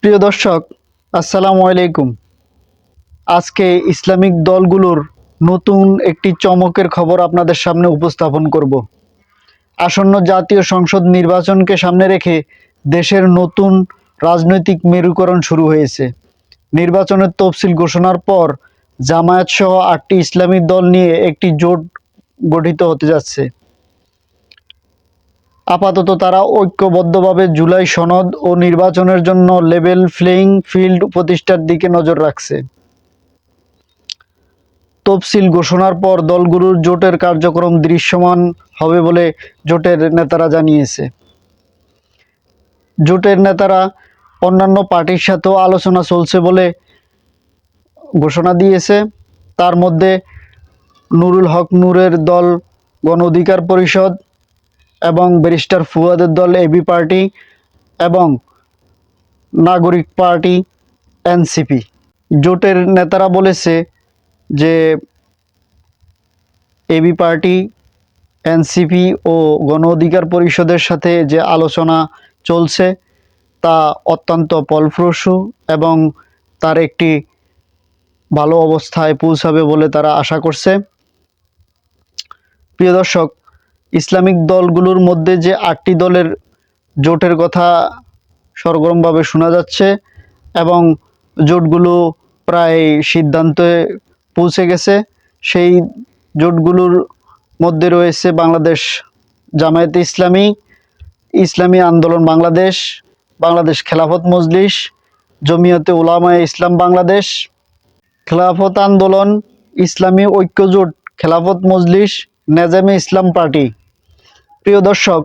প্রিয় দর্শক, আসসালামু আলাইকুম। আজকে ইসলামিক দলগুলোর নতুন একটি চমকের খবর আপনাদের সামনে উপস্থাপন করব। আসন্ন জাতীয় সংসদ নির্বাচনকে সামনে রেখে দেশের নতুন রাজনৈতিক মেরুকরণ শুরু হয়েছে। নির্বাচনের তফসিল ঘোষণার পর জামায়াত সহ ৮টি ইসলামিক দল নিয়ে একটি জোট গঠিত হতে যাচ্ছে। আপাতত তারা ঐক্যবদ্ধভাবে জুলাই সনদ ও নির্বাচনের জন্য লেভেল প্লেইং ফিল্ড প্রতিষ্ঠার দিকে নজর রাখছে। তফসিল ঘোষণার পর দলগুলোর জোটের কার্যক্রম দৃশ্যমান হবে বলে জোটের নেতারা জানিয়েছে। জোটের নেতারা অন্যান্য পার্টির সাথেও আলোচনা চলছে বলে ঘোষণা দিয়েছে। তার মধ্যে নুরুল হক নূরের দল গণ অধিকার পরিষদ এবং ব্যারিস্টার ফুয়াদের দল এবি পার্টি এবং নাগরিক পার্টি এনসিপি। জোটের নেতারা বলেছে যে এবি পার্টি, এনসিপি ও গণ অধিকার পরিষদের সাথে যে আলোচনা চলছে তা অত্যন্ত ফলপ্রসূ এবং তার একটি ভালো অবস্থায় পৌঁছাবে বলে তারা আশা করছে। প্রিয় দর্শক, ইসলামিক দলগুলোর মধ্যে যে ৮টি দলের জোটের কথা সরগরমভাবে শোনা যাচ্ছে এবং জোটগুলো প্রায় সিদ্ধান্তে পৌঁছে গেছে। সেই জোটগুলোর মধ্যে রয়েছে বাংলাদেশ জামায়াতে ইসলামী, ইসলামী আন্দোলন বাংলাদেশ, বাংলাদেশ খেলাফত মজলিস, জমিয়তে উলামায়ে ইসলাম বাংলাদেশ, খেলাফত আন্দোলন, ইসলামী ঐক্য জোট, খেলাফত মজলিস, নেজামে ইসলাম পার্টি। প্রিয় দর্শক,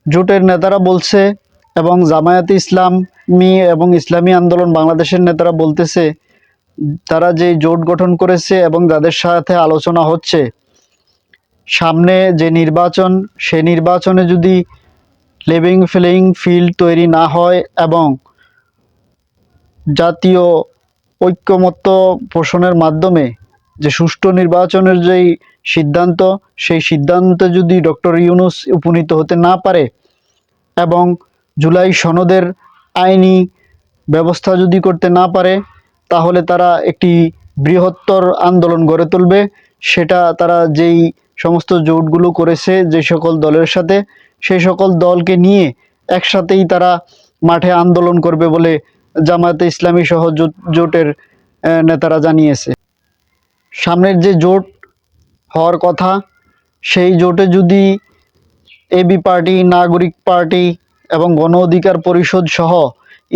জোটের নেতারা বলছে এবং জামায়াতে ইসলামী এবং ইসলামী আন্দোলন বাংলাদেশের নেতারা বলতেছে তারা যে জোট গঠন করেছে এবং যাদের সাথে আলোচনা হচ্ছে, সামনে যে নির্বাচন, সে নির্বাচনে যদি লেভেল প্লেইং ফিল্ড তৈরি না হয় এবং জাতীয় ঐক্যমত্য পোষণের মাধ্যমে যে সুষ্ঠু নির্বাচনের যেই সিদ্ধান্ত, সেই সিদ্ধান্তে যদি ডক্টর ইউনূস উপনীত হতে না পারে এবং জুলাই সনদের আইনি ব্যবস্থা যদি করতে না পারে, তাহলে তারা একটি বৃহত্তর আন্দোলন গড়ে তুলবে। সেটা তারা যেই সমস্ত জোটগুলো করেছে যে সকল দলের সাথে, সেই সকল দলকে নিয়ে একসাথেই তারা মাঠে আন্দোলন করবে বলে জামায়াতে ইসলামী সহ জোটের নেতারা জানিয়েছে। সামনের যে জোট হওয়ার কথা, সেই জোটে যদি এবি পার্টি, নাগরিক পার্টি এবং গণ অধিকার পরিষদ সহ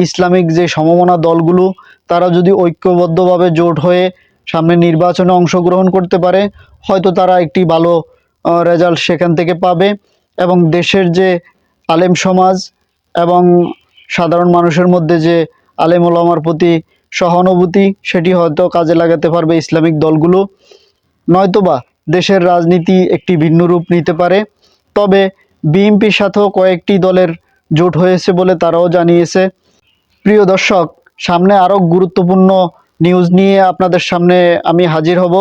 ইসলামিক যে সমমনা দলগুলো তারা যদি ঐক্যবদ্ধভাবে জোট হয়ে সামনে নির্বাচনে অংশগ্রহণ করতে পারে, হয়তো তারা একটি ভালো রেজাল্ট সেখান থেকে পাবে এবং দেশের যে আলেম সমাজ এবং সাধারণ মানুষের মধ্যে যে আলেম ওলামার প্রতি সহানুভূতি, সেটি হয়তো কাজে লাগাতে পারবে ইসলামিক দলগুলো। নয়তোবা দেশের রাজনীতি একটি ভিন্ন রূপ নিতে পারে। তবে বিএনপির সাথেও কয়েকটি দলের জোট হয়েছে বলে তারাও জানিয়েছে। প্রিয় দর্শক, সামনে আরও গুরুত্বপূর্ণ নিউজ নিয়ে আপনাদের সামনে আমি হাজির হব।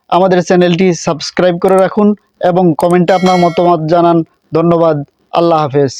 আমাদের চ্যানেলটি সাবস্ক্রাইব করে রাখুন এবং কমেন্টে আপনার মতামত জানান। ধন্যবাদ। আল্লাহ হাফেজ।